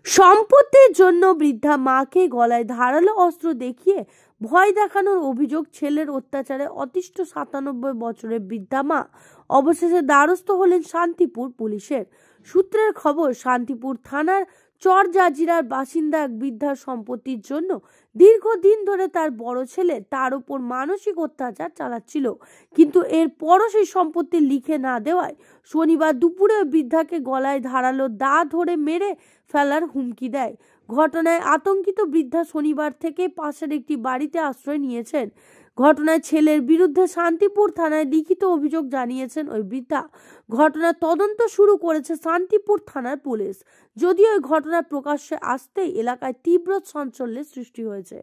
সম্পত্তির জন্য বৃদ্ধা মাকে গলায় ধারালো অস্ত্র দেখিয়ে ভয় দেখানোর অভিযোগ, ছেলের অত্যাচারে অতিষ্ঠ 97 বছরের বৃদ্ধা মা অবশেষে দ্বারস্থ হলেন শান্তিপুর পুলিশের। সূত্রের খবর, শান্তিপুর থানার চরজাজিরার বাসিন্দা এক বৃদ্ধার সম্পত্তির জন্য দীর্ঘদিন ধরে তার বড় ছেলে তার উপর মানসিক অত্যাচার চালাচ্ছিল, কিন্তু এরপরও সেই সম্পত্তি লিখে না দেওয়ায় শনিবার দুপুরে বৃদ্ধাকে গলায় ধারালো দা ধরে মেরে ফেলার হুমকি দেয়। ঘটনায় আতঙ্কিত বৃদ্ধা শনিবার থেকে পাশের একটি বাড়িতে আশ্রয় নিয়েছেন। ঘটনায় ছেলের বিরুদ্ধে শান্তিপুর থানায় লিখিত অভিযোগ জানিয়েছেন ওই বৃদ্ধা। ঘটনার তদন্ত শুরু করেছে শান্তিপুর থানার পুলিশ। যদিও এই ঘটনা প্রকাশ্যে আসতেই এলাকায় তীব্র চাঞ্চল্যের সৃষ্টি হয়েছে।